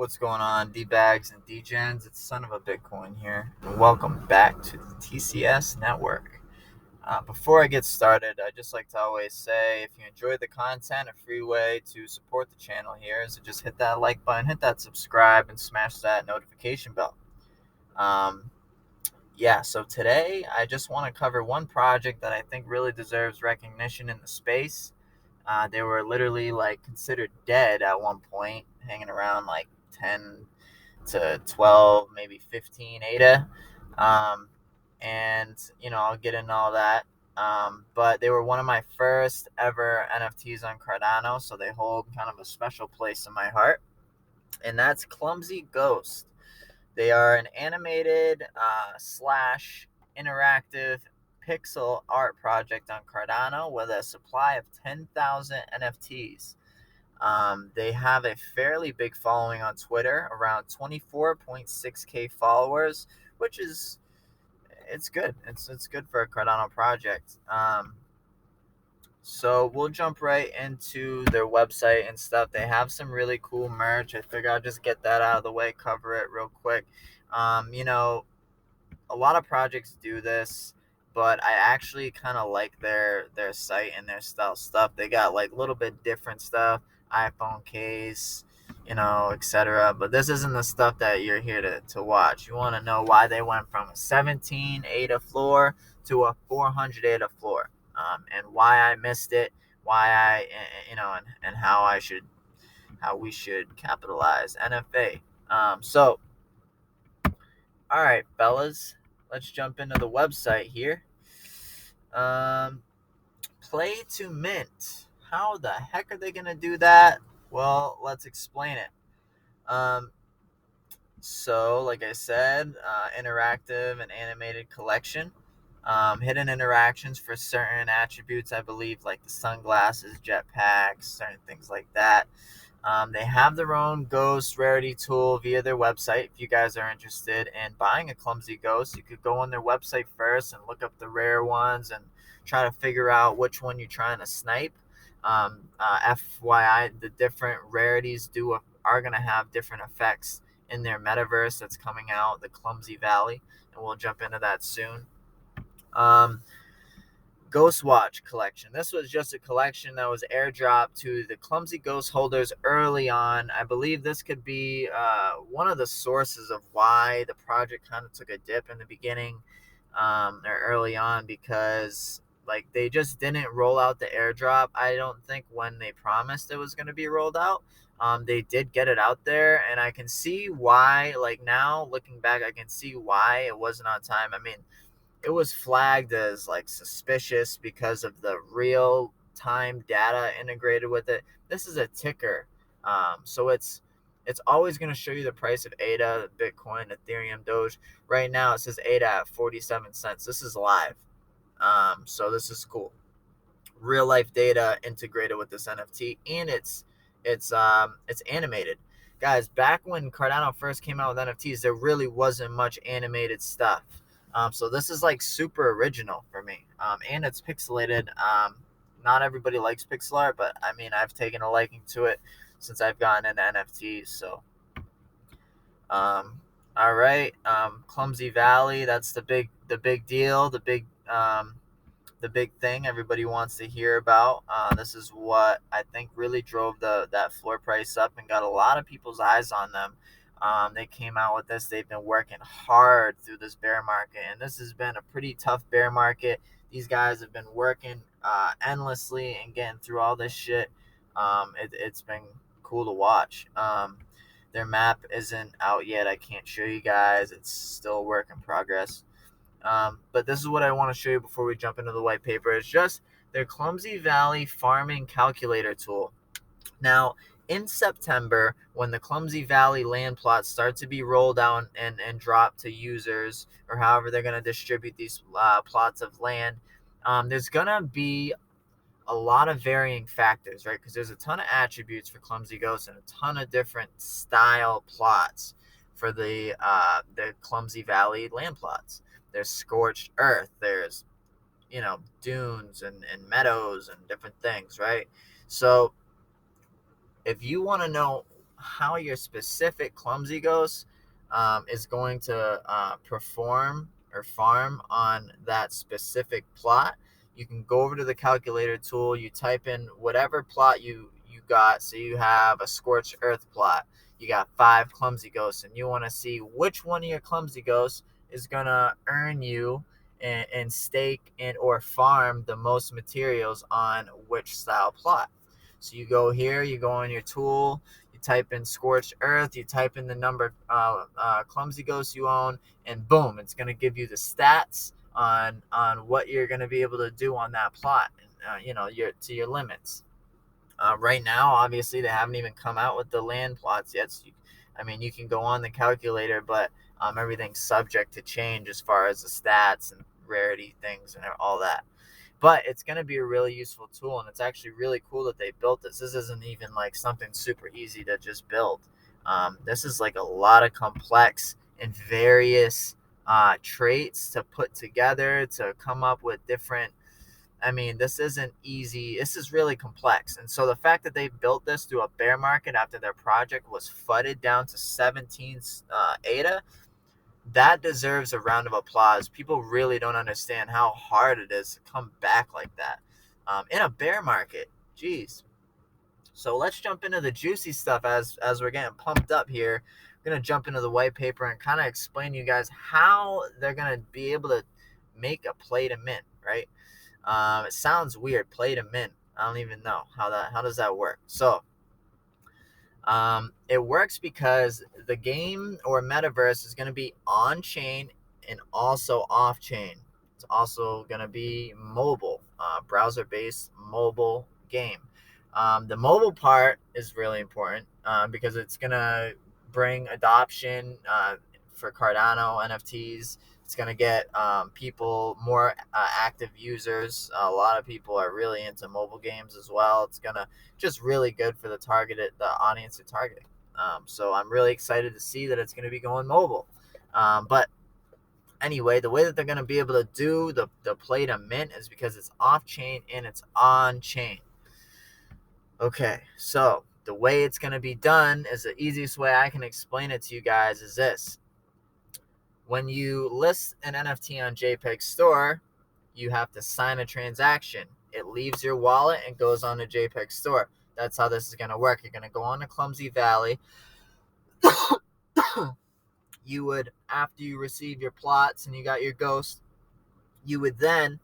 What's going on, D-Bags and D-Gens? It's Son of a Bitcoin here, and welcome back to the TCS Network. Before I get started, I just like to always say, if you enjoy the content, a free way to support the channel here is to just hit that like button, hit that subscribe, and smash that notification bell. So today I just want to cover one project that I think really deserves recognition in the space. They were literally like considered dead at one point, hanging around like 10 to 12, maybe 15 ADA. Um, and, I'll get into all that. But they were one of my first ever NFTs on Cardano, so they hold kind of a special place in my heart. And that's Clumsy Ghost. They are an animated slash interactive pixel art project on Cardano with a supply of 10,000 NFTs. They have a fairly big following on Twitter, around 24.6K followers, which is it's good. It's good for a Cardano project. So we'll jump right into their website and stuff. They have some really cool merch. I figure I'll just get that out of the way, cover it real quick. A lot of projects do this, but I actually kind of like their site and their style stuff. They got like a little bit different stuff, iPhone case, etc. But this isn't the stuff that you're here to watch. You want to know why they went from a 17 ADA floor to a 400 ADA floor, and why I missed it, why and how we should capitalize NFA. So all right, fellas, let's jump into the website here. Play to mint. How the heck are they going to do that? Well, let's explain it. So, like I said, interactive and animated collection. Hidden interactions for certain attributes, I believe, like the sunglasses, jetpacks, certain things like that. They have their own ghost rarity tool via their website. If you guys are interested in buying a Clumsy Ghost, you could go on their website first and look up the rare ones and try to figure out which one you're trying to snipe. FYI, the different rarities are going to have different effects in their metaverse that's coming out, the Clumsy Valley, and we'll jump into that soon. Ghost Watch collection. This was just a collection that was airdropped to the Clumsy Ghost holders early on. I believe this could be one of the sources of why the project kind of took a dip in the beginning or early on, because like they just didn't roll out the airdrop. I don't think when they promised it was going to be rolled out. They did get it out there, and I can see why. Like now looking back, I can see why it wasn't on time. I mean, it was flagged as like suspicious because of the real time data integrated with it. This is a ticker, so it's always going to show you the price of ADA, Bitcoin, Ethereum, Doge. Right now it says ADA at 47 cents. This is live, so this is cool. Real life data integrated with this NFT, and it's animated. Guys, back when Cardano first came out with NFTs, there really wasn't much animated stuff. So this is like super original for me. And it's pixelated. Not everybody likes pixel art, but I mean, I've taken a liking to it since I've gotten into NFTs. So, all right. Clumsy Valley. That's the big deal. The big thing everybody wants to hear about. This is what I think really drove that floor price up and got a lot of people's eyes on them. They came out with this. They've been working hard through this bear market, and this has been a pretty tough bear market. These guys have been working endlessly and getting through all this shit. It's been cool to watch. Their map isn't out yet. I can't show you guys. It's still a work in progress. But this is what I want to show you before we jump into the white paper. It's just their Clumsy Valley farming calculator tool. Now, in September, when the Clumsy Valley land plots start to be rolled out and dropped to users, or however they're going to distribute these plots of land, there's going to be a lot of varying factors, right? Because there's a ton of attributes for Clumsy Ghost and a ton of different style plots for the Clumsy Valley land plots. There's scorched earth. There's dunes and meadows and different things, right? So if you want to know how your specific Clumsy Ghost is going to perform or farm on that specific plot, you can go over to the calculator tool. You type in whatever plot you got. So you have a scorched earth plot. You got 5 Clumsy Ghosts, and you want to see which one of your Clumsy Ghosts is gonna earn you and stake and or farm the most materials on which style plot. So you go here, you go on your tool, you type in scorched earth, you type in the number Clumsy Ghosts you own, and boom, it's gonna give you the stats on what you're gonna be able to do on that plot, your limits. Right now, obviously, they haven't even come out with the land plots yet. So you can go on the calculator, but everything's subject to change as far as the stats and rarity things and all that. But it's going to be a really useful tool, and it's actually really cool that they built this. This isn't even like something super easy to just build. This is like a lot of complex and various traits to put together to come up with different. This isn't easy. This is really complex. And so the fact that they built this through a bear market after their project was fudded down to 17 ADA, that deserves a round of applause. People really don't understand how hard it is to come back like that in a bear market. Jeez. So let's jump into the juicy stuff as we're getting pumped up here. I'm going to jump into the white paper and kind of explain to you guys how they're going to be able to make a play to mint, right? It sounds weird, play to mint. I don't even know how does that work. So it works because the game or metaverse is going to be on chain and also off chain. It's also going to be mobile, browser based mobile game. The mobile part is really important because it's going to bring adoption for Cardano NFTs. It's going to get people more active users. A lot of people are really into mobile games as well. It's going to just really good for the audience they're targeting. So I'm really excited to see that it's going to be going mobile. But anyway, the way that they're going to be able to do the play to mint is because it's off chain and it's on chain. Okay, so the way it's going to be done is the easiest way I can explain it to you guys is this. When you list an NFT on JPEG Store, you have to sign a transaction. It leaves your wallet and goes on the JPEG Store. That's how this is going to work. You're going to go on to Clumsy Valley. You would, after you receive your plots and you got your ghost, you would then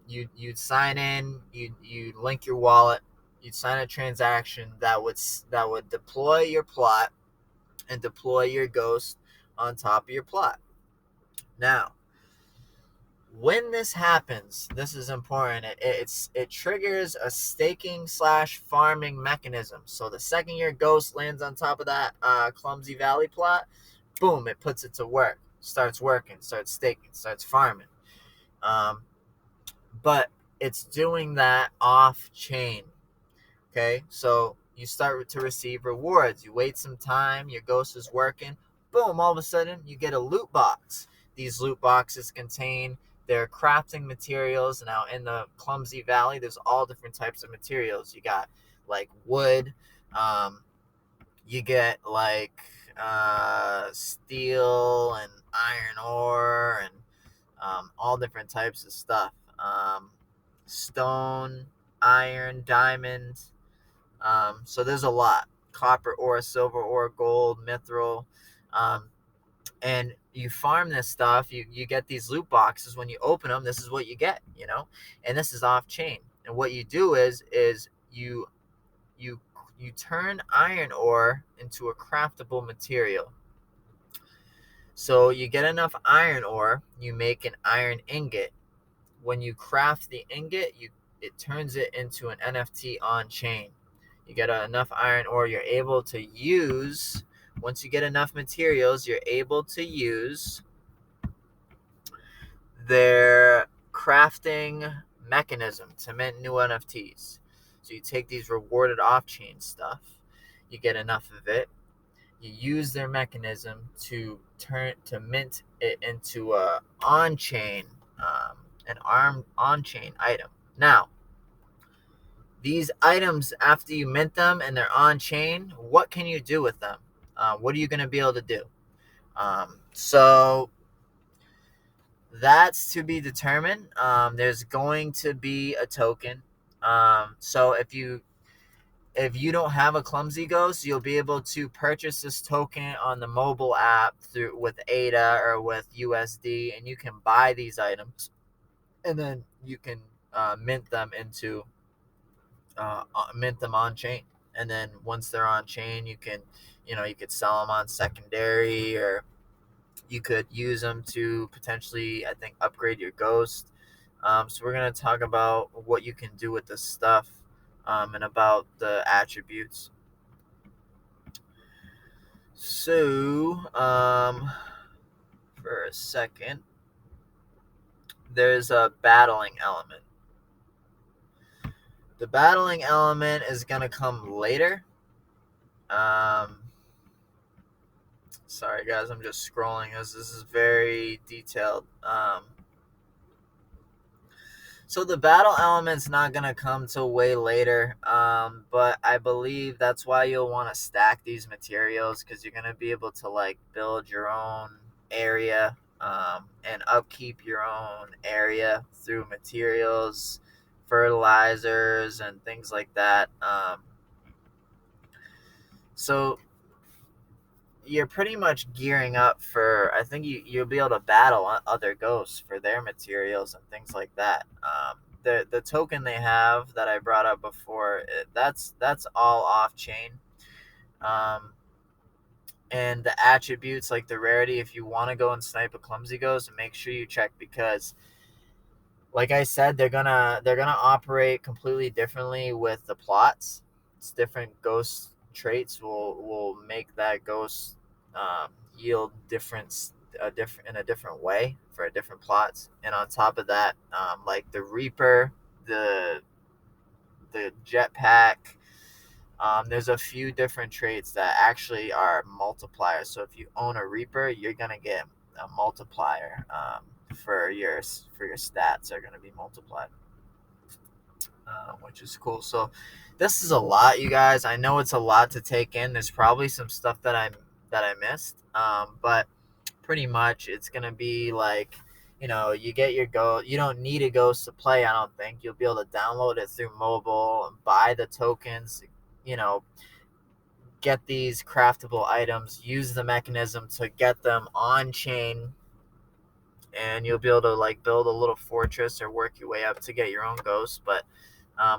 you'd sign in, you'd link your wallet, you'd sign a transaction that would deploy your plot and deploy your ghost on top of your plot. Now, when this happens, this is important. It triggers a staking / farming mechanism. So the second your ghost lands on top of that Clumsy Valley plot, boom, it puts it to work. Starts working, starts staking, starts farming. But it's doing that off chain. Okay, so you start to receive rewards. You wait some time, your ghost is working. Boom, all of a sudden you get a loot box. These loot boxes contain their crafting materials. Now in the Clumsy Valley, there's all different types of materials. You got like wood, you get like steel and iron ore and all different types of stuff. Stone, iron, diamond. So there's a lot. Copper ore, silver ore, gold, mithril. And you farm this stuff. You get these loot boxes. When you open them, this is what you get, and this is off chain. And what you do is you turn iron ore into a craftable material. So you get enough iron ore, you make an iron ingot. When you craft the ingot, it turns it into an NFT on chain. You get enough iron ore, you're able to use. Once you get enough materials, you're able to use their crafting mechanism to mint new NFTs. So you take these rewarded off-chain stuff, you get enough of it, you use their mechanism to mint it into a on-chain, an on-chain item. Now, these items, after you mint them and they're on chain, what can you do with them? What are you going to be able to do? So that's to be determined. There's going to be a token. So if you don't have a Clumsy Ghost, you'll be able to purchase this token on the mobile app through with ADA or with USD, and you can buy these items, and then you can mint them on chain. And then once they're on chain, you could sell them on secondary, or you could use them to potentially, I think, upgrade your Ghost. So we're going to talk about what you can do with this stuff, and about the attributes. So, for a second, there's a battling element. The battling element is going to come later. Sorry, guys, I'm just scrolling as this is very detailed. So the battle element's not going to come till way later, but I believe that's why you'll want to stack these materials, because you're going to be able to like build your own area, and upkeep your own area through materials, fertilizers, and things like that. So you're pretty much gearing up for, I think you'll be able to battle other ghosts for their materials and things like that. The token they have that I brought up before, that's all off chain. And the attributes, like the rarity, if you want to go and snipe a Clumsy Ghost, make sure you check, because like I said, they're gonna operate completely differently with the plots. It's different ghost traits will make that ghost yield in a different way for different plots. And on top of that, like the Reaper, the jetpack, there's a few different traits that actually are multipliers. So if you own a Reaper, you're gonna get a multiplier. For your stats are gonna be multiplied, which is cool. So this is a lot, you guys. I know it's a lot to take in. There's probably some stuff that I missed, but pretty much it's gonna be like, you get your Ghost. You don't need a Ghost to play, I don't think. You'll be able to download it through mobile and buy the tokens, get these craftable items, use the mechanism to get them on chain, and you'll be able to like build a little fortress or work your way up to get your own Ghost. But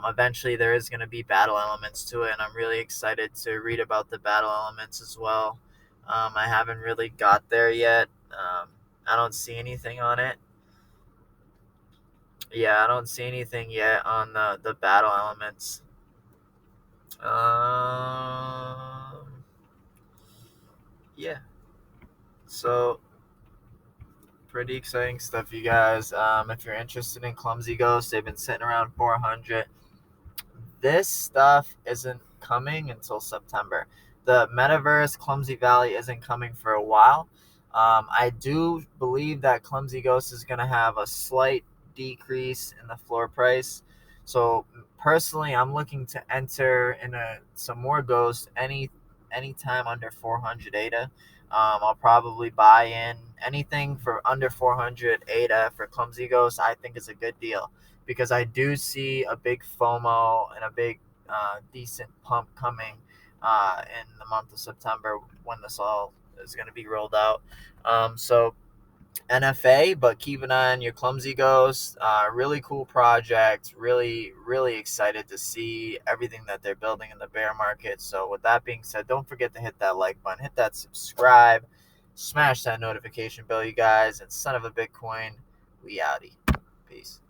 eventually there is going to be battle elements to it, and I'm really excited to read about the battle elements as well. I haven't really got there yet. I don't see anything on it. Yeah, I don't see anything yet on the battle elements. Yeah. So pretty exciting stuff, you guys. If you're interested in Clumsy Ghosts, they've been sitting around 400. This stuff isn't coming until September. The Metaverse Clumsy Valley isn't coming for a while. I do believe that Clumsy Ghost is going to have a slight decrease in the floor price. So personally, I'm looking to enter in some more ghosts anytime under 400 ADA. I'll probably buy in anything for under 400 ADA for Clumsy Ghost. I think is a good deal, because I do see a big FOMO and a big decent pump coming in the month of September, when this all is going to be rolled out. So NFA, but keep an eye on your Clumsy Ghost. Really cool project. Really, really excited to see everything that they're building in the bear market. So with that being said, don't forget to hit that like button, hit that subscribe, smash that notification bell, you guys, and son of a Bitcoin, we outie. Peace.